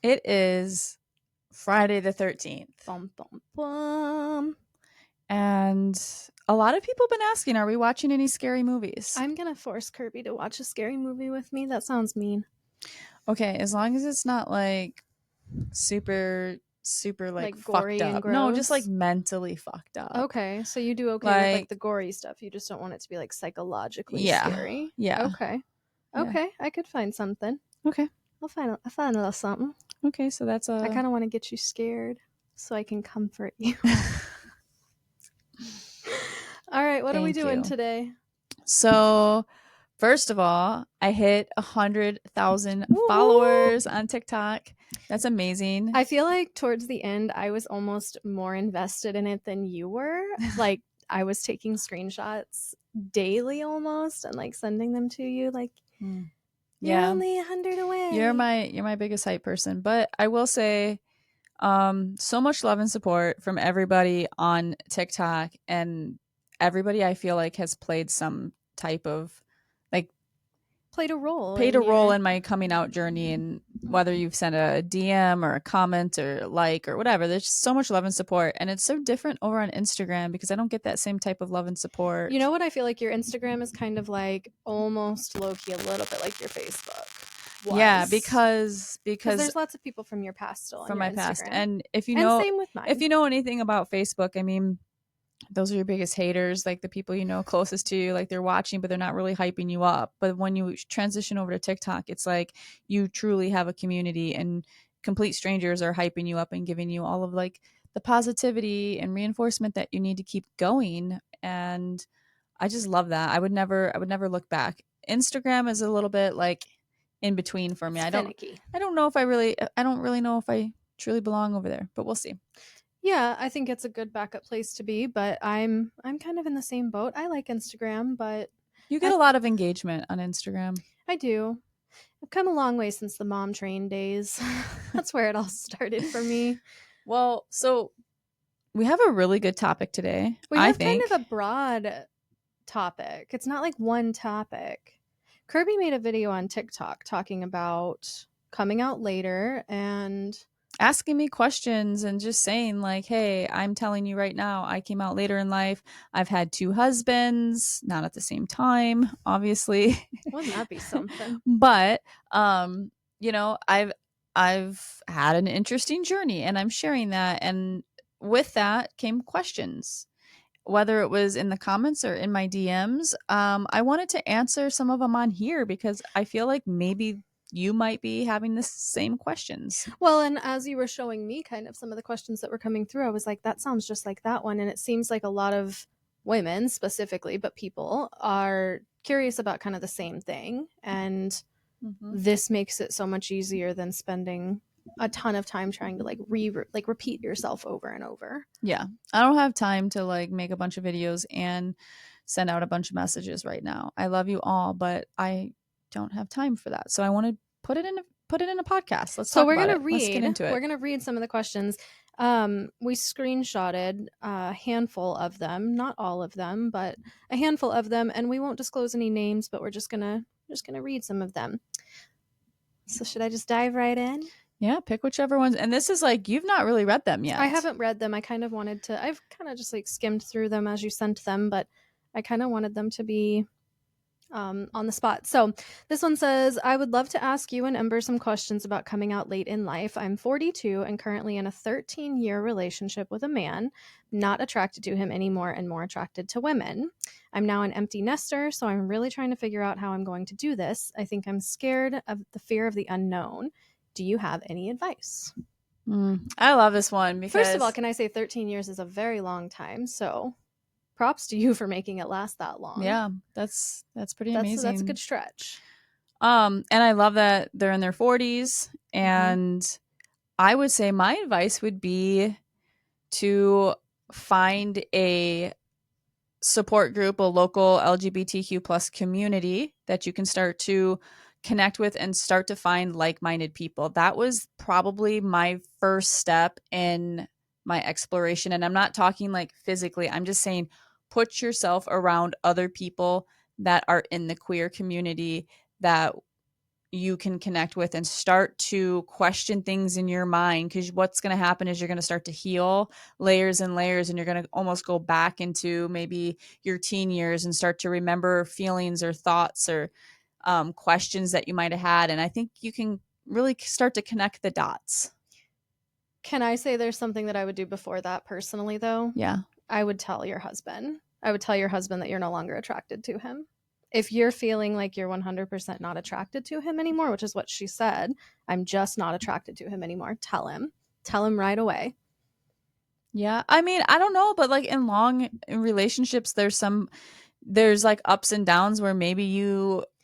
It is Friday the 13th. Bum, bum, bum. And a lot of people have been asking, are we watching any scary movies? I'm going to force Kirby to watch a scary movie with me. That sounds mean. Okay, as long as it's not like super like gory fucked and up. No, just like gross? mentally fucked up. Okay, so you do okay with Like, the gory stuff. You just don't want it to be psychologically yeah. scary. Yeah. Okay. Yeah. Okay, I could find something. Okay. I'll find a little something. Okay, so that's I kind of want to get you scared so I can comfort you. All right, what are we doing today? So, first of all, I hit 100,000 followers on TikTok. That's amazing. I feel like towards the end, I was almost more invested in it than you were. Like, I was taking screenshots daily almost and sending them to you. You're only 100 away. You're my biggest hype person. But I will say, so much love and support from everybody on TikTok, and everybody I feel like has played some type of played a role in my coming out journey. And whether you've sent a DM or a comment or or whatever, there's just so much love and support. And it's so different over on Instagram because I don't get that same type of love and support. You know what? I feel like your Instagram is kind of almost low-key a little bit like your Facebook was. Yeah, because there's lots of people from your past still from on your my Instagram. past. And if you know, same with mine. If you know anything about Facebook, I mean, those are your biggest haters, like the people you know closest to you, like they're watching but they're not really hyping you up. But when you transition over to TikTok, it's like you truly have a community, and complete strangers are hyping you up and giving you all of the positivity and reinforcement that you need to keep going. And I just love that. I would never look back. Instagram is a little bit in between for me. It's finicky. I don't really know if I truly belong over there, but we'll see. Yeah, I think it's a good backup place to be, but I'm kind of in the same boat. I like Instagram, but you get a lot of engagement on Instagram. I do. I've come a long way since the mom train days. That's where it all started for me. Well, so we have a really good topic today. We have kind of a broad topic. It's not like one topic. Kirby made a video on TikTok talking about coming out later and asking me questions and just saying hey, I'm telling you right now, I came out later in life. I've had 2 husbands, not at the same time, obviously. Wouldn't that be something? But I've had an interesting journey, and I'm sharing that. And with that came questions, whether it was in the comments or in my DMs. I wanted to answer some of them on here because I feel like maybe you might be having the same questions. Well, and as you were showing me kind of some of the questions that were coming through, I was like, that sounds just like that one. And it seems like a lot of women specifically, but people are curious about kind of the same thing. And this makes it so much easier than spending a ton of time trying to repeat yourself over and over. Yeah. I don't have time to make a bunch of videos and send out a bunch of messages right now. I love you all, but I don't have time for that. So I want to put it in a podcast. Let's talk about it. Let's get into it. We're gonna read some of the questions. We screenshotted a handful of them, not all of them, but a handful of them, and we won't disclose any names, but we're just gonna read some of them. So should I just dive right in? Yeah, pick whichever ones. And this is you've not really read them yet. I haven't read them. I kind of wanted to. I've kind of just skimmed through them as you sent them, but I kind of wanted them to be on the spot. So this one says, I would love to ask you and Ember some questions about coming out late in life. I'm 42 and currently in a 13-year relationship with a man, not attracted to him anymore and more attracted to women. I'm now an empty nester, so I'm really trying to figure out how I'm going to do this. I think I'm scared of the fear of the unknown. Do you have any advice? I love this one because, first of all, can I say 13 years is a very long time, so props to you for making it last that long. Yeah, that's pretty amazing. That's a good stretch. And I love that they're in their 40s. And I would say my advice would be to find a support group, a local LGBTQ plus community that you can start to connect with and start to find like-minded people. That was probably my first step in my exploration. And I'm not talking physically. I'm just saying put yourself around other people that are in the queer community that you can connect with and start to question things in your mind, because what's going to happen is you're going to start to heal layers and layers, and you're going to almost go back into maybe your teen years and start to remember feelings or thoughts or questions that you might have had. And I think you can really start to connect the dots. Can I say there's something that I would do before that personally, though? Yeah. I would tell your husband. I would tell your husband that you're no longer attracted to him. If you're feeling like you're 100% not attracted to him anymore, which is what she said, I'm just not attracted to him anymore, tell him. Tell him right away. Yeah. I mean, I don't know, but like in relationships, there's like ups and downs where maybe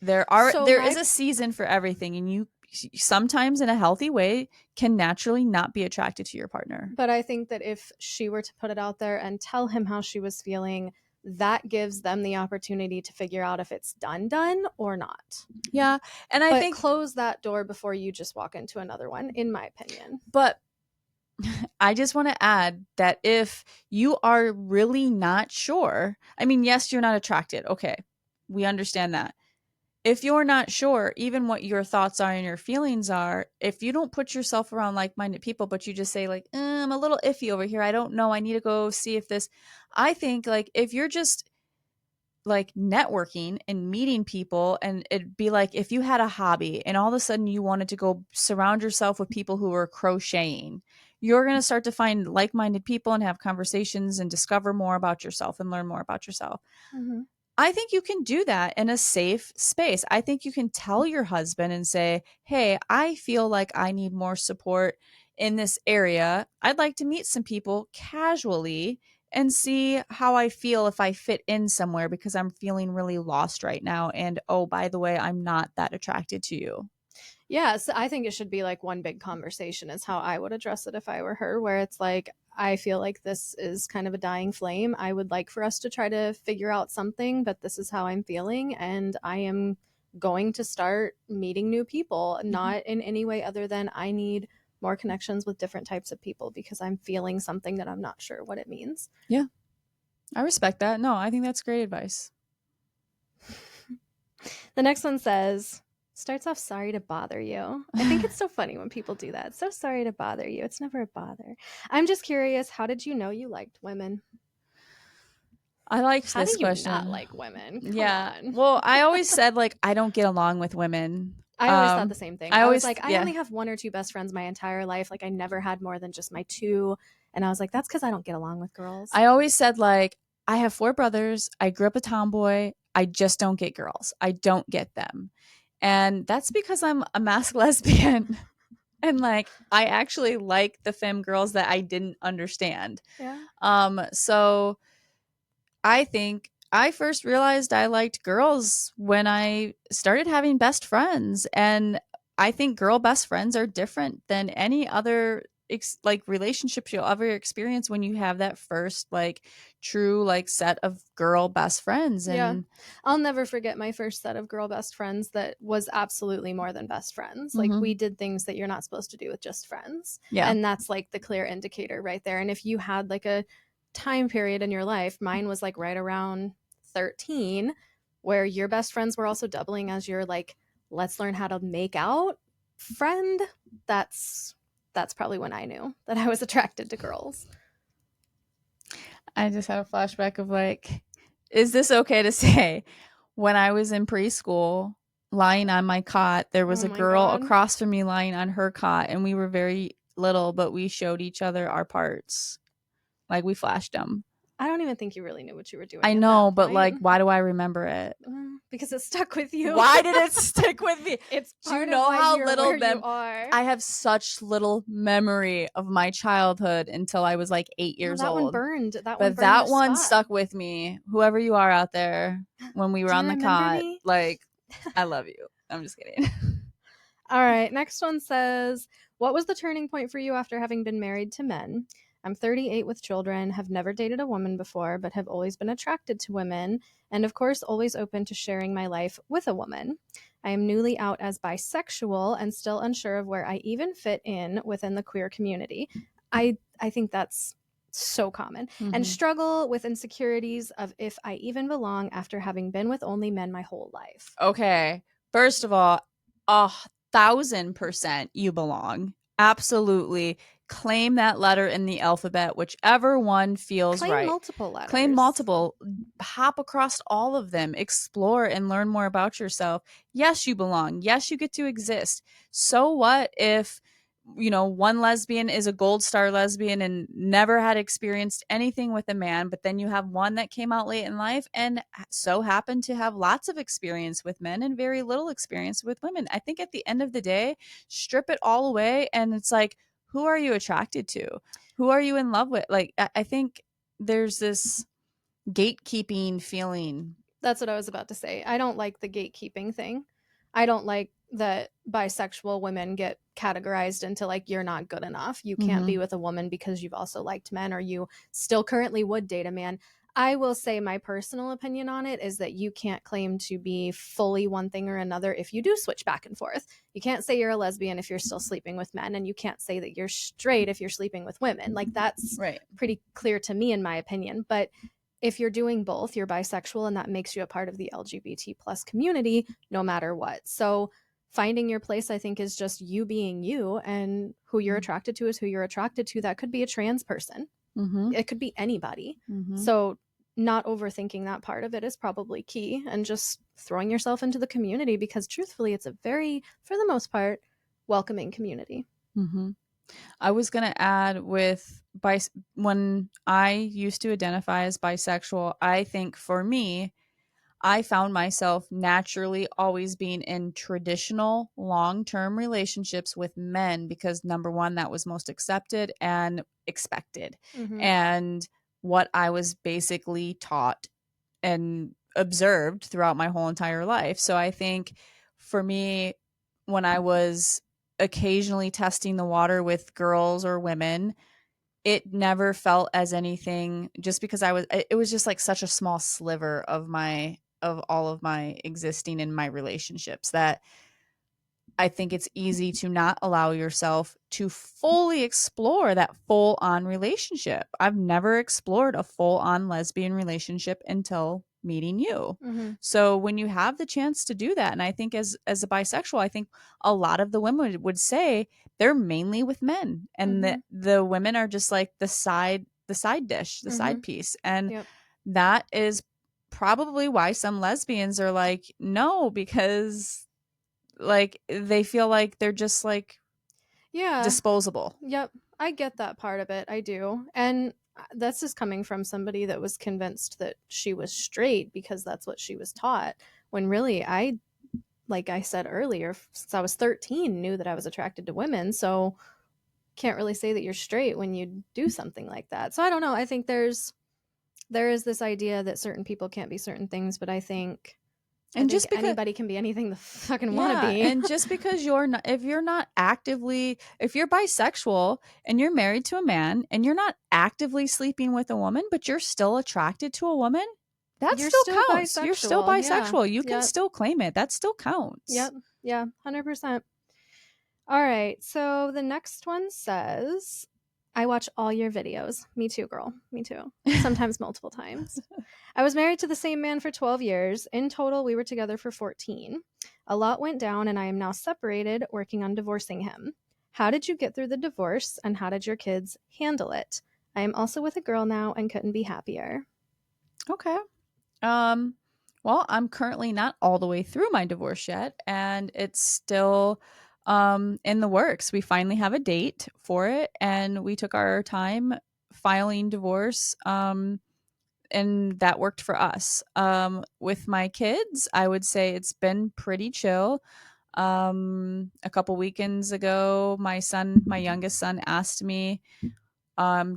there is a season for everything, and you sometimes in a healthy way can naturally not be attracted to your partner. But I think that if she were to put it out there and tell him how she was feeling, that gives them the opportunity to figure out if it's done or not. Yeah. And I think close that door before you just walk into another one, in my opinion. But I just want to add that if you are really not sure, I mean, yes, you're not attracted. Okay. We understand that. If you're not sure, even what your thoughts are and your feelings are, if you don't put yourself around like-minded people, but you just say like, I'm a little iffy over here, I don't know, I need to go see if this, I think like if you're just like networking and meeting people, and it'd be like if you had a hobby and all of a sudden you wanted to go surround yourself with people who are crocheting, you're going to start to find like-minded people and have conversations and discover more about yourself and learn more about yourself. Mm-hmm. I think you can do that in a safe space. I think you can tell your husband and say, hey, I feel like I need more support in this area. I'd like to meet some people casually and see how I feel if I fit in somewhere, because I'm feeling really lost right now. And oh, by the way, I'm not that attracted to you. Yes, I think it should be like one big conversation is how I would address it if I were her, where it's like, I feel like this is kind of a dying flame. I would like for us to try to figure out something, but this is how I'm feeling. And I am going to start meeting new people, not in any way other than I need more connections with different types of people because I'm feeling something that I'm not sure what it means. Yeah. I respect that. No, I think that's great advice. The next one says, starts off, sorry to bother you. I think it's so funny when people do that. So sorry to bother you. It's never a bother. I'm just curious, how did you know you liked women? I liked How this do you question. not like women? Come yeah. on. Well, I always said like I don't get along with women. I always thought the same thing. I was like, I yeah. only have one or two best friends my entire life. Like I never had more than just my two. And I was like, that's because I don't get along with girls. I always said like I have 4 brothers. I grew up a tomboy. I just don't get girls. I don't get them. And that's because I'm a masked lesbian. And like I actually like the femme girls that I didn't understand. Yeah. So I think I first realized I liked girls when I started having best friends. And I think girl best friends are different than any other like relationships you'll ever experience when you have that first like true like set of girl best friends. And yeah, I'll never forget my first set of girl best friends that was absolutely more than best friends. Like we did things that you're not supposed to do with just friends. Yeah. And that's like the clear indicator right there. And if you had like a time period in your life, mine was like right around 13, where your best friends were also doubling as your like, let's learn how to make out friend. That's probably when I knew that I was attracted to girls. I just had a flashback of like, is this okay to say? When I was in preschool, lying on my cot, there was a girl across from me lying on her cot, and we were very little, but we showed each other our parts. Like we flashed them. I don't even think you really knew what you were doing. I know, but like, why do I remember it? Because it stuck with you. Why did it stick with me? It's do you know how little you are? I have such little memory of my childhood until I was like 8 years old. That one burned. That one stuck with me. Whoever you are out there, when we were on the cot, like, I love you. I'm just kidding. All right. Next one says, what was the turning point for you after having been married to men? I'm 38 with children, have never dated a woman before, but have always been attracted to women, and of course, always open to sharing my life with a woman. I am newly out as bisexual and still unsure of where I even fit in within the queer community. I think that's so common. And struggle with insecurities of if I even belong after having been with only men my whole life. Okay. First of all, 1,000% you belong. Absolutely. Claim that letter in the alphabet, whichever one feels Claim right. multiple letters. Claim multiple, hop across all of them, explore and learn more about yourself. Yes, you belong. Yes, you get to exist. So what if, one lesbian is a gold star lesbian and never had experienced anything with a man, but then you have one that came out late in life and so happened to have lots of experience with men and very little experience with women. I think at the end of the day, strip it all away and it's like, who are you attracted to? Who are you in love with? Like, I think there's this gatekeeping feeling. That's what I was about to say. I don't like the gatekeeping thing. I don't like that bisexual women get categorized into like, you're not good enough. You can't be with a woman because you've also liked men, or you still currently would date a man. I will say my personal opinion on it is that you can't claim to be fully one thing or another if you do switch back and forth. You can't say you're a lesbian if you're still sleeping with men, and you can't say that you're straight if you're sleeping with women. Like, that's Right. pretty clear to me, in my opinion. But if you're doing both, you're bisexual, and that makes you a part of the LGBT plus community, no matter what. So finding your place, I think, is just you being you, and who you're attracted to is who you're attracted to. That could be a trans person. It could be anybody. So not overthinking that part of it is probably key, and just throwing yourself into the community, because truthfully, it's a very, for the most part, welcoming community. I was going to add with when I used to identify as bisexual, I think for me, I found myself naturally always being in traditional long-term relationships with men because, number one, that was most accepted and expected. And what I was basically taught and observed throughout my whole entire life. So I think for me, when I was occasionally testing the water with girls or women, it never felt as anything, just because it was just like such a small sliver of all of my existing in my relationships, that I think it's easy to not allow yourself to fully explore that full on relationship. I've never explored a full on lesbian relationship until meeting you. So when you have the chance to do that, and I think as a bisexual, I think a lot of the women would say they're mainly with men, and the women are just like the side dish, the side piece. And that is probably why some lesbians are like, no, because like they feel like they're just like disposable. Yep. I get that part of it. I do. And that's just coming from somebody that was convinced that she was straight because that's what she was taught. When really, like I said earlier, since I was 13, knew that I was attracted to women. So can't really say that you're straight when you do something like that. So I don't know. I think there is this idea that certain people can't be certain things, but I think just because anybody can be anything the fucking want to be. And just because if you're bisexual and you're married to a man and you're not actively sleeping with a woman, but you're still attracted to a woman, that still counts. You're still bisexual. You can still claim it. That still counts. Yep. Yeah. 100%. All right. So the next one says, I watch all your videos. Me too, girl. Me too. Sometimes multiple times. I was married to the same man for 12 years. In total, we were together for 14. A lot went down, and I am now separated, working on divorcing him. How did you get through the divorce, and how did your kids handle it? I am also with a girl now and couldn't be happier. Okay. Well, I'm currently not all the way through my divorce yet, and it's still in the works. We finally have a date for it, and we took our time filing divorce, and that worked for us. With my kids, I would say it's been pretty chill. A couple weekends ago, my youngest son, asked me,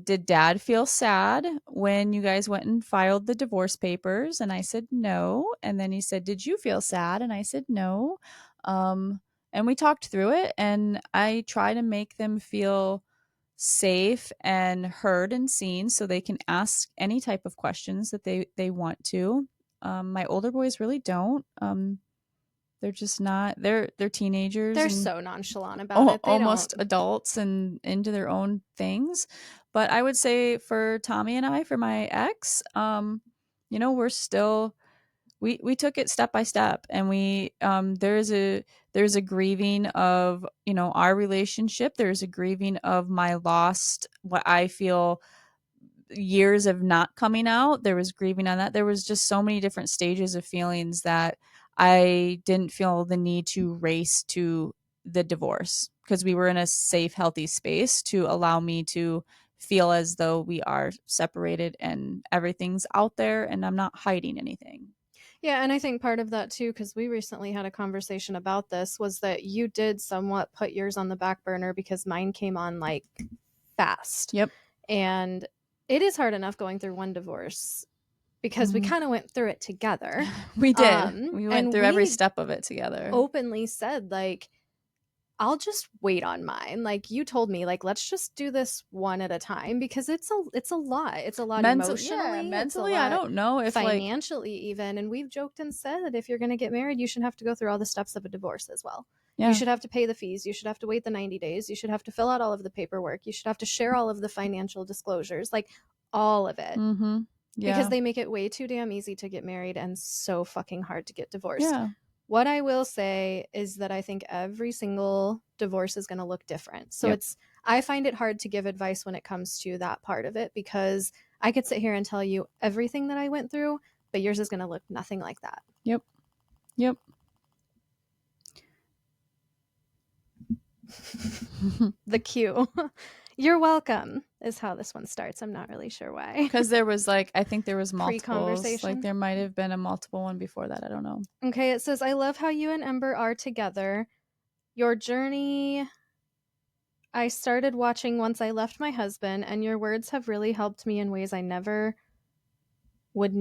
did dad feel sad when you guys went and filed the divorce papers? And I said no. And then he said, did you feel sad? And I said no. And we talked through it, and I try to make them feel safe and heard and seen so they can ask any type of questions that they want to. My older boys really don't. They're just not. They're teenagers. They're so nonchalant about it. They almost adults and into their own things. But I would say for Tommy and I, for my ex, we're still we took it step by step, and we there's There's a grieving of, you know, our relationship. There's a grieving of my lost, what I feel, years of not coming out. There was grieving on that. There was just so many different stages of feelings that I didn't feel the need to race to the divorce, because we were in a safe, healthy space to allow me to feel as though we are separated and everything's out there and I'm not hiding anything. Yeah, and I think part of that too, because we recently had a conversation about this, was that you did somewhat put yours on the back burner because mine came on like fast. Yep. And it is hard enough going through one divorce because we Mhm. kind of went through it together. We did. We went And through every we step of it together. openly said, like, I'll just wait on mine. Like you told me, like let's just do this one at a time because it's a lot. It's a lot emotionally. It's a Mentally, I lot don't know if like, financially even. And we've joked and said that if you're going to get married, you should have to go through all the steps of a divorce as well. You yeah. should have to pay the fees. You should have to wait the 90 days. You should have to fill out all of the paperwork. You should have to share all of the financial disclosures, like all of it. Mhm. Yeah. Because they make it way too damn easy to get married and so fucking hard to get divorced. Yeah. What I will say is that I think every single divorce is going to look different. So Yep. I find it hard to give advice when it comes to that part of it because I could sit here and tell you everything that I went through, but yours is going to look nothing like that. Yep. Yep. The cue. You're welcome is how this one starts. I'm not really sure why. Because there was like, I think there was multiples. Pre-conversation? Like there might have been a multiple one before that. I don't know. Okay, it says, I love how you and Ember are together. Your journey I started watching once I left my husband, and your words have really helped me in ways I never would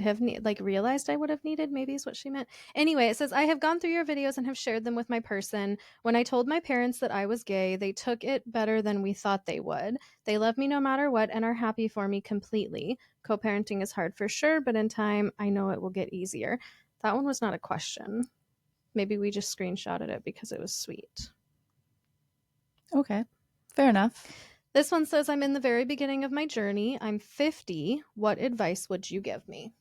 have like realized I would have needed, maybe is what she meant. Anyway, it says, I have gone through your videos and have shared them with my person. When I told my parents that I was gay, they took it better than we thought they would. They love me no matter what and are happy for me completely. Co-parenting is hard for sure, but in time, I know it will get easier. That one was not a question. Maybe we just screenshotted it because it was sweet. Okay. Fair enough. This one says, I'm in the very beginning of my journey. I'm 50. What advice would you give me?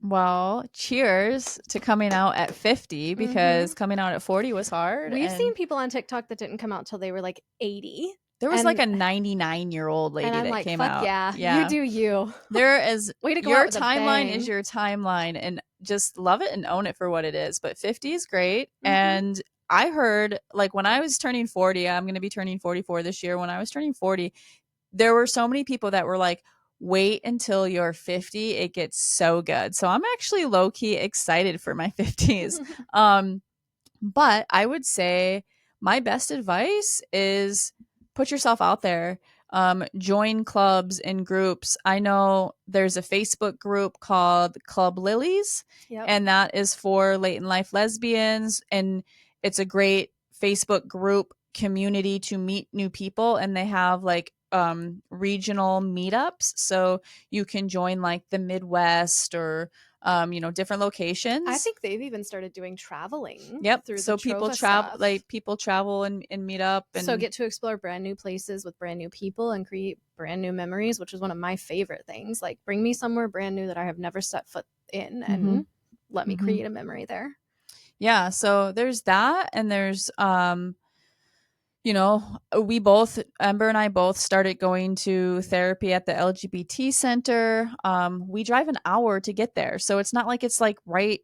Well, cheers to coming out at 50, because coming out at 40 was hard. We've seen people on TikTok that didn't come out till they were like 80. There was like a 99-year-old lady And I'm that like, came fuck out. yeah, you do you. There is Way to go your out with a timeline bang. is your timeline, and just love it and own it for what it is. But 50 is great. And I heard, like, when I was turning 40, I'm going to be turning 44 this year. When I was turning 40, there were so many people that were like, wait until you're 50. It gets so good. So I'm actually low key excited for my 50s. But I would say my best advice is put yourself out there. Join clubs and groups. I know there's a Facebook group called Club Lilies, and that is for late in life lesbians. And it's a great Facebook group community to meet new people. And they have like regional meetups. So you can join like the Midwest or different locations. I think they've even started doing traveling. Yep. Through so the people Trova travel, stuff. like people travel and meet up, and so get to explore brand new places with brand new people and create brand new memories, which is one of my favorite things. Like, bring me somewhere brand new that I have never set foot in, and let me create a memory there. Yeah. So there's that, and there's Ember and I both started going to therapy at the LGBT center. We drive an hour to get there, so it's not like it's like right,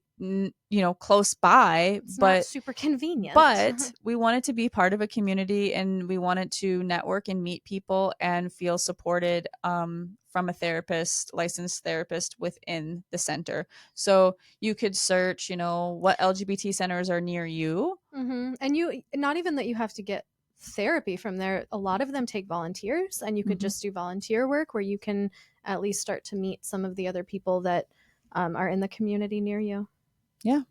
close by. It's but not super convenient. But we wanted to be part of a community, and we wanted to network and meet people and feel supported from a licensed therapist within the center. So you could search, what LGBT centers are near you. And you, not even that you have to get therapy from there. A lot of them take volunteers, and you could just do volunteer work where you can at least start to meet some of the other people that are in the community near you. Yeah.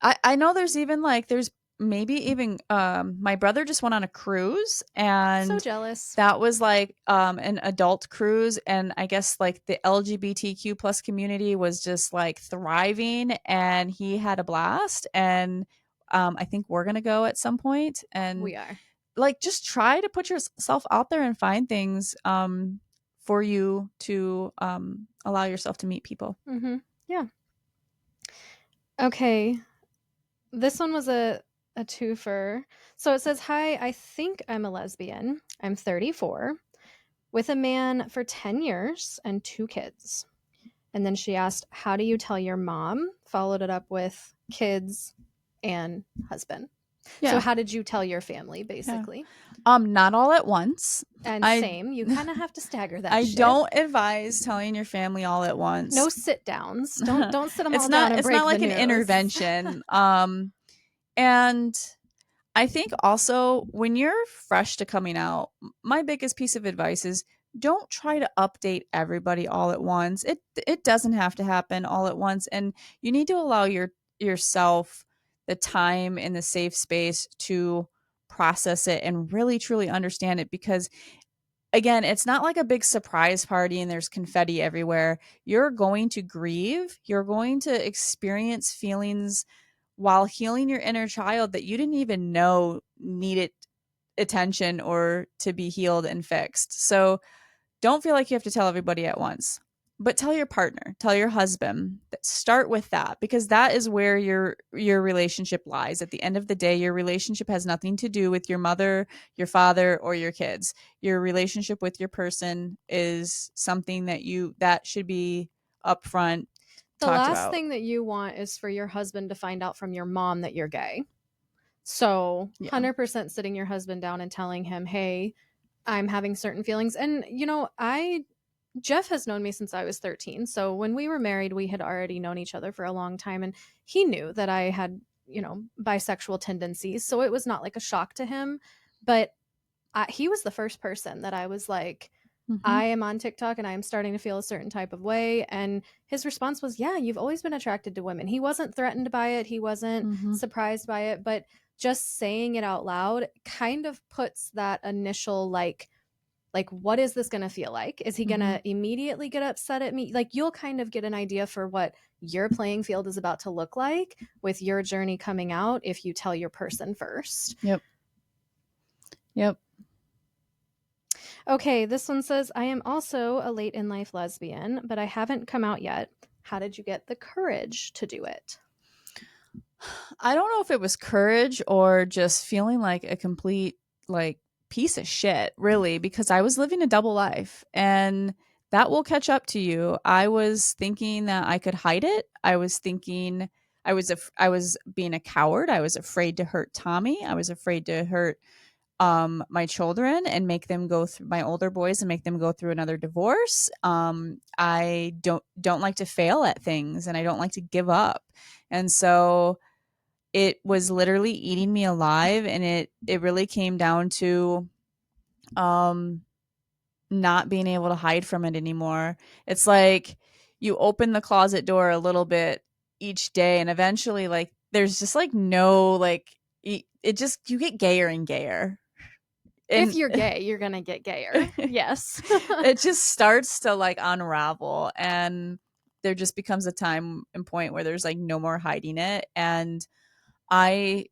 I know there's even there's maybe even my brother just went on a cruise, and so jealous. That was like an adult cruise, and I guess like the LGBTQ plus community was just like thriving, and he had a blast. And I think we're gonna go at some point, and we are like just try to put yourself out there and find things for you to allow yourself to meet people. Yeah. Okay. This one was a twofer. So it says, "Hi, I think I'm a lesbian. I'm 34 with a man for 10 years and 2 kids." And then she asked, "How do you tell your mom?" Followed it up with kids and husband. So Yeah. how did you tell your family, Yeah. basically? Not all at once. And I same, you kind of have to stagger that I shit. don't advise telling your family all at once. No sit downs. Don't sit them it's all down not and it's not break the like an news. intervention. And I think also when you're fresh to coming out, my biggest piece of advice is don't try to update everybody all at once. It doesn't have to happen all at once, and you need to allow yourself the time and the safe space to process it and really truly understand it, because again, it's not like a big surprise party and there's confetti everywhere. You're going to grieve, you're going to experience feelings while healing your inner child that you didn't even know needed attention or to be healed and fixed. So don't feel like you have to tell everybody at once, but tell your partner, tell your husband. Start with that, because that is where your relationship lies. At the end of the day, your relationship has nothing to do with your mother, your father, or your kids. Your relationship with your person is something that should be upfront The talked last about. thing that you want is for your husband to find out from your mom that you're gay. So, Yeah. 100% sitting your husband down and telling him, "Hey, I'm having certain feelings." And I Jeff has known me since I was 13. So when we were married, we had already known each other for a long time, and he knew that I had, bisexual tendencies. So it was not like a shock to him, but he was the first person that I was like, Mm-hmm. "I am on TikTok and I am starting to feel a certain type of way." And his response was, "Yeah, you've always been attracted to women." He wasn't threatened by it, he wasn't Mm-hmm. surprised by it, but just saying it out loud kind of puts that initial like what is this going to feel like? Is he going Mm-hmm. to immediately get upset at me? Like you'll kind of get an idea for what your playing field is about to look like with your journey coming out if you tell your person first. Yep. Yep. Okay, this one says, "I am also a late in life lesbian, but I haven't come out yet. How did you get the courage to do it?" I don't know if it was courage or just feeling like a complete like piece of shit, really, because I was living a double life and that will catch up to you. I was thinking that I could hide it. I was thinking I was being a coward. I was afraid to hurt Tommy. I was afraid to hurt my children and make them go through my older boys and make them go through another divorce. I don't like to fail at things and I don't like to give up. And so it was literally eating me alive, and it really came down to um not being able to hide from it anymore. It's like you open the closet door a little bit each day, and eventually like there's just like no like it just you get gayer and gayer. If And you're gay, you're going to get gayer. Yes. it just starts to like unravel, and there just becomes a time and point where there's like no more hiding it. And I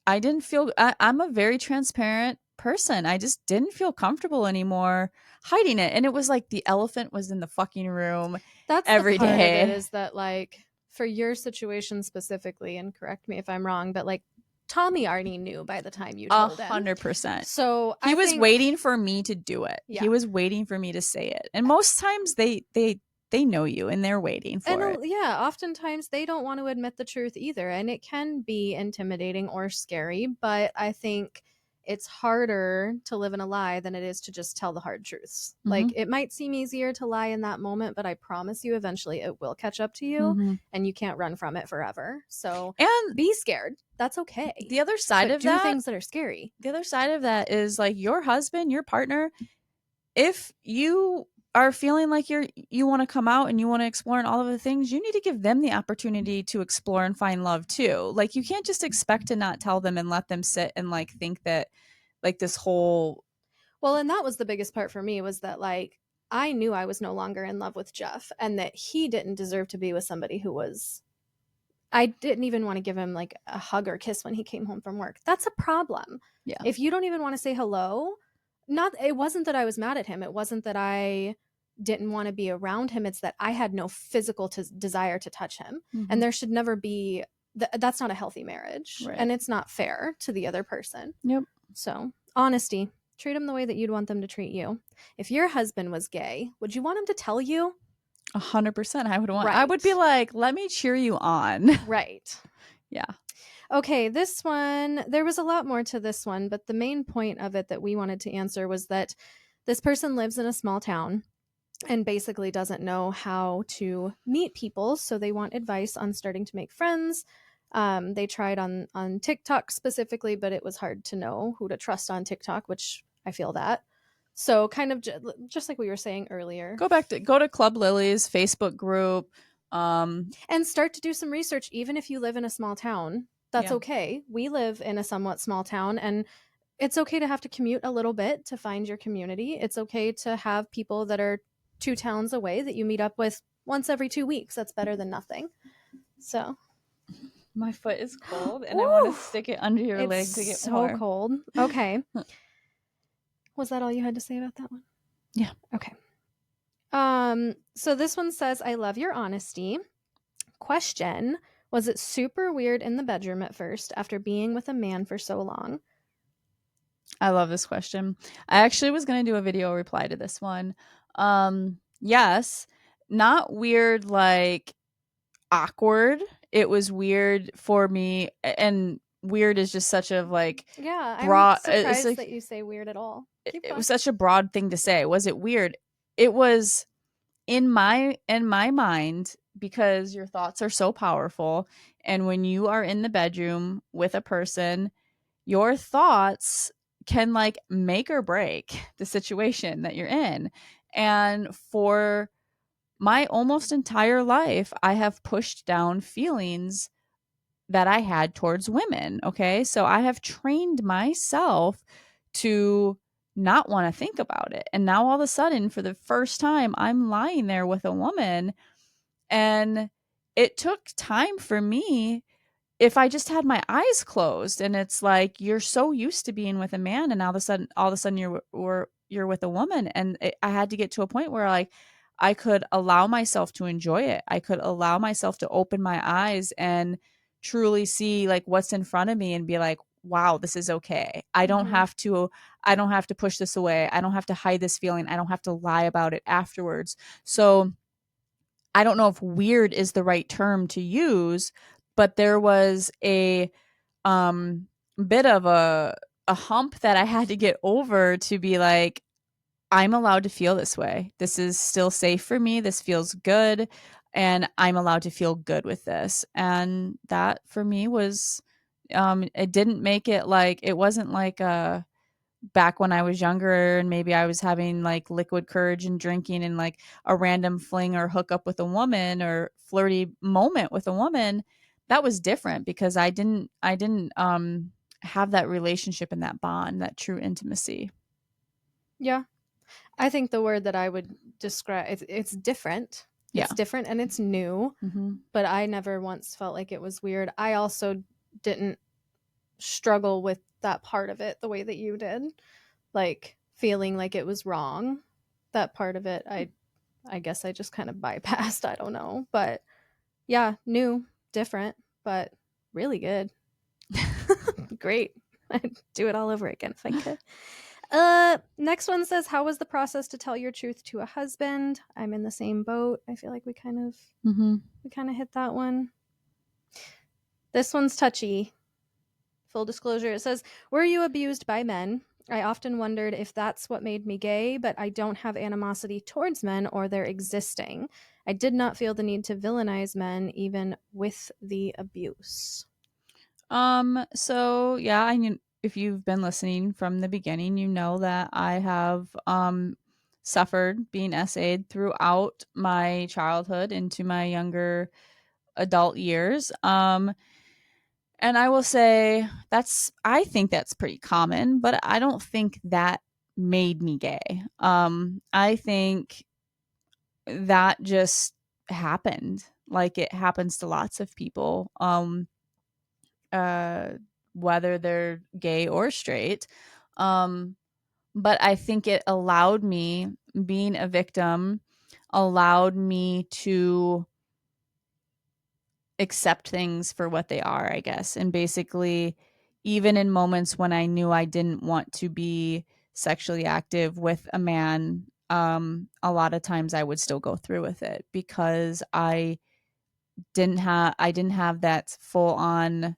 I didn't feel I'm a very transparent person. I just didn't feel comfortable anymore hiding it. And it was like the elephant was in the fucking room That's the every part of it, day. is that like for your situation specifically, and correct me if I'm wrong, but like Tommy already knew by the time you A told him. 100%. So He I was think, waiting for me to do it. He yeah. was waiting for me to say it. And most times they know you and they're waiting And for it. yeah, oftentimes they don't want to admit the truth either. And it can be intimidating or scary, but I think it's harder to live in a lie than it is to just tell the hard truths. Like Mhm. it might seem easier to lie in that moment, but I promise you eventually it will catch up to you Mhm. and you can't run from it forever. So And be scared. That's okay. the other side But of do that, things that are scary. is like your husband, your partner, if you are feeling like you want to come out and you want to explore and all of the things, you need to give them the opportunity to explore and find love too. Like you can't just expect to not tell them and let them sit and like think that like this whole Well, and that was the biggest part for me, was that like I knew I was no longer in love with Jeff and that he didn't deserve to be with somebody who was. I didn't even want to give him like a hug or kiss when he came home from work. That's a problem. yeah. If you don't even want to say hello, not it wasn't that I was mad at him. It wasn't that I didn't want to be around him. It's that I had no physical desire to touch him. And Mhm. there should never be that's not a healthy marriage, Right. and it's not fair to the other person. Yep. So, honesty. Treat them the way that you'd want them to treat you. If your husband was gay, would you want him to tell you? 100%. I would be Right. like, let me cheer you on. Right. Yeah. Okay, this one, there was a lot more to this one, but the main point of it that we wanted to answer was that this person lives in a small town and basically doesn't know how to meet people. So they want advice on starting to make friends. They tried on TikTok specifically, but it was hard to know who to trust on TikTok, which I feel that. So kind of just like we were saying earlier, Go to Club Lily's Facebook group. and start to do some research. Even if you live in a small town, that's Yeah. okay. We live in a somewhat small town, and it's okay to have to commute a little bit to find your community. It's okay to have people that are 2 towns away that you meet up with once every 2 weeks. That's better than nothing. So, My foot is cold and I want to woo, stick it under your leg it's to get so more. cold. Okay. Was that all you had to say about that one? Yeah. Okay. So this one says, I love your honesty. Question: was it super weird in the bedroom at first after being with a man for so long? I love this question. I actually was going to do a video reply to this one. Yes, not weird like awkward. It was weird for me, and weird is just such a like Yeah, I'm broad it's surprised like that you say weird at all. Keep it going. was such a broad thing to say. Was it weird? It was in my mind, because your thoughts are so powerful, and when you are in the bedroom with a person, your thoughts can like make or break the situation that you're in. And for my almost entire life, I have pushed down feelings that I had towards women. Okay. So I have trained myself to not want to think about it. And now all of a sudden, for the first time, I'm lying there with a woman. And it took time for me, if I just had my eyes closed, and it's like you're so used to being with a man, and all of a sudden you're with a woman, and I had to get to a point where like I could allow myself to enjoy it. I could allow myself to open my eyes and truly see like what's in front of me and be like, wow, this is okay. Mm-hmm. I don't have to push this away. I don't have to hide this feeling. I don't have to lie about it afterwards. So I don't know if weird is the right term to use, but there was a um bit of a hump that I had to get over to be like, I'm allowed to feel this way. This is still safe for me. This feels good, and I'm allowed to feel good with this. And that for me was it didn't make it like it wasn't like a back when I was younger and maybe I was having like liquid courage and drinking and like a random fling or hookup with a woman or flirty moment with a woman. That was different because I didn't have that relationship and that bond, that true intimacy. Yeah. I think the word that I would describe, it's different. Yeah. It's different and it's new, Mm-hmm. but I never once felt like it was weird. I also didn't struggle with that part of it the way that you did, like feeling like it was wrong. That part of it, I guess I just kind of bypassed. I don't know, but yeah, new, different, but really good. Great. I'd do it all over again if I could. Next one says, how was the process to tell your truth to a husband? I'm in the same boat. I feel like Mm-hmm. we kind of hit that one. This one's touchy. Full disclosure, it says, were you abused by men? I often wondered if that's what made me gay, but I don't have animosity towards men or their existing. I did not feel the need to villainize men, even with the abuse. So yeah, I mean, if you've been listening from the beginning, you know that I have suffered being SA'd throughout my childhood into my younger adult years. And I will say I think that's pretty common, but I don't think that made me gay. I think that just happened. Like it happens to lots of people. Uh whether they're gay or straight. Um but I think it allowed me, being a victim allowed me to accept things for what they are, I guess. And basically, even in moments when I knew I didn't want to be sexually active with a man, a lot of times I would still go through with it because I didn't have that full on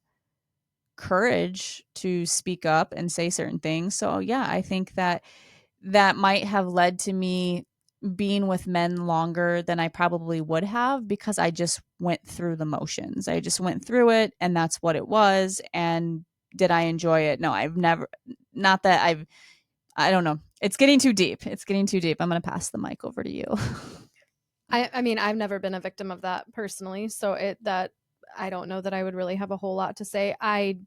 courage to speak up and say certain things. So yeah, I think that that might have led to me being with men longer than I probably would have because I just went through the motions. I just went through it and that's what it was. And did I enjoy it? No, I've never, not that I don't know. It's getting too deep. It's getting too deep. I'm going to pass the mic over to you. I mean, I've never been a victim of that personally, so I don't know that I would really have a whole lot to say. I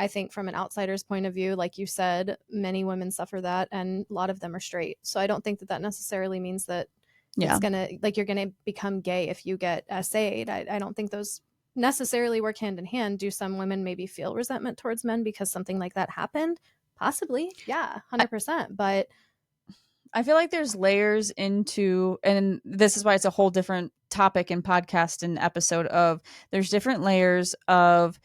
think from an outsider's point of view, like you said, many women suffer that, and a lot of them are straight. So I don't think that that necessarily means that Yeah. it's gonna like you're gonna become gay if you get SA'd. I don't think those necessarily work hand in hand. Do some women maybe feel resentment towards men because something like that happened? Possibly, yeah, 100%. But I feel like there's layers into, and this is why it's a whole different topic and podcast and episode of there's different layers of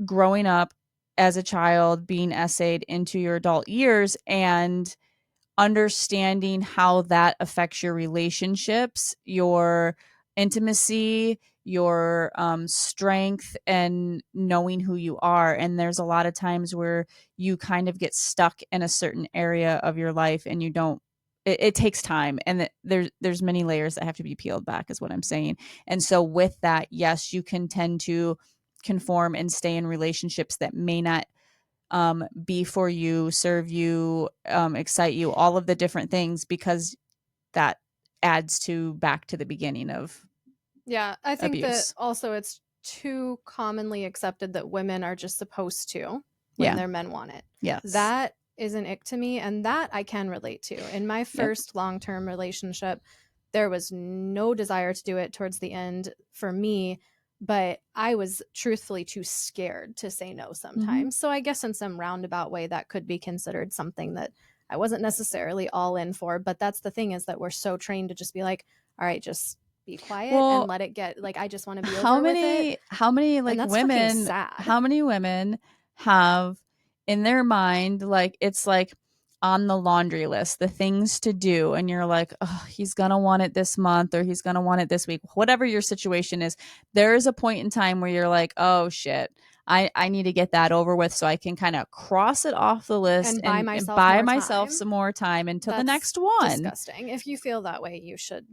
growing up as a child, being essayed into your adult years, and understanding how that affects your relationships, your intimacy, your strength, and knowing who you are. And there's a lot of times where you kind of get stuck in a certain area of your life and you don't. It takes time, and there's many layers that have to be peeled back, is what I'm saying. And so, with that, yes, you can tend to conform and stay in relationships that may not be for you, serve you, excite you, all of the different things, because that adds to back to the beginning of yeah, I think that abuse. also it's too commonly accepted that women are just supposed to when Yeah. their men want it. Yes. That is an ick to me, and that I can relate to. In my Yep. first long term relationship, there was no desire to do it towards the end for me, but I was truthfully too scared to say no sometimes. So I guess in some roundabout way, that could be considered something that I wasn't necessarily all in for. But that's the thing, is that we're so trained to just be like, all right, just be quiet and Well, let it get like I just want to be how over with it. many And like that's fucking women sad. how many women have in their mind, like, it's like on the laundry list, the things to do, and you're like, oh, he's gonna want it this month or he's gonna want it this week, whatever your situation is. There is a point in time where you're like, oh shit, I need to get that over with so I can kind of cross it off the list And buy and myself buy more myself time. some more time until the That's next one. disgusting. If you feel that way, you should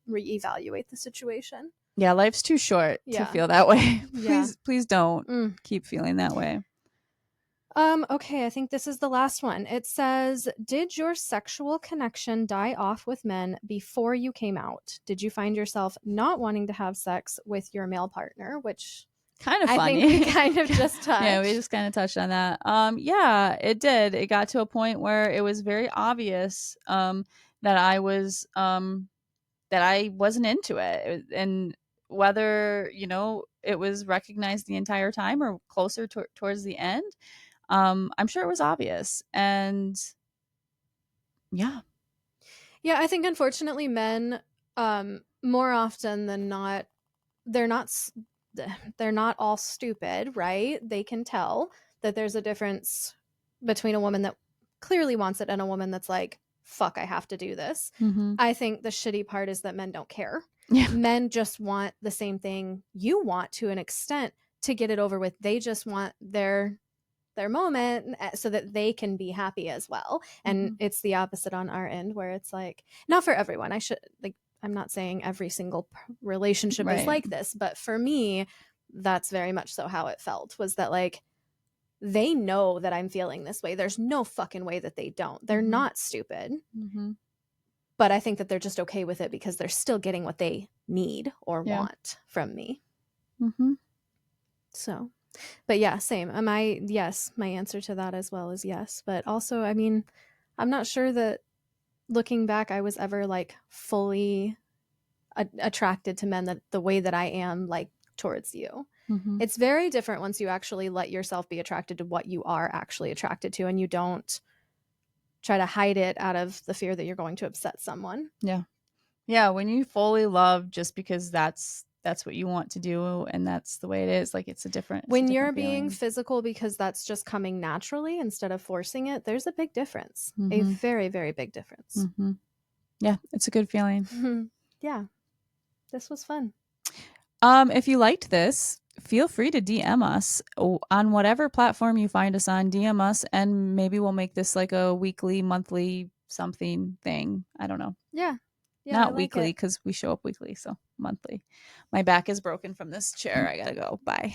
reevaluate the situation. Yeah, life's too short to Yeah. feel that way. Yeah. Please don't Mm. keep feeling that way. Okay, I think this is the last one. It says, did your sexual connection die off with men before you came out? Did you find yourself not wanting to have sex with your male partner? Which Kind of I funny. think we kind of just touched. Yeah, we just kind of touched on that. Yeah, it did. It got to a point where it was very obvious that I wasn't into it. And whether, it was recognized the entire time or closer towards the end, I'm sure it was obvious. And yeah. Yeah, I think unfortunately men, more often than not, they're not they're not all stupid, right? They can tell that there's a difference between a woman that clearly wants it and a woman that's like, fuck, I have to do this. Mm-hmm. I think the shitty part is that men don't care. Yeah. Men just want the same thing you want to an extent to get it over with. They just want their moment so that they can be happy as well. And it's the opposite on our end, where it's like, not for everyone. I'm not saying every single relationship is like this, but for me, that's very much so how it felt, was that like, they know that I'm feeling this way. There's no fucking way that they don't. They're not stupid. But I think that they're just okay with it because they're still getting what they need or want from me. So, but yeah, same. Yes, my answer to that as well is yes. But also, I mean, I'm not sure that looking back, I was ever like fully attracted to men that the way that I am like towards you. It's very different once you actually let yourself be attracted to what you are actually attracted to, and you don't try to hide it out of the fear that you're going to upset someone. Yeah. Yeah, when you fully love just because that's that's what you want to do and that's the way it is. Like it's a different When it's a you're different being feeling. physical because that's just coming naturally instead of forcing it, there's a big difference. A Mm-hmm. very, very big difference. Mm-hmm. Yeah, it's a good feeling. Yeah. This was fun. If you liked this, feel free to DM us on whatever platform you find us on. DM us, and maybe we'll make this like a weekly, monthly something thing. I don't know. Yeah. Yeah, I Not like weekly it. because we show up weekly, so monthly. My back is broken from this chair. I gotta go. Bye.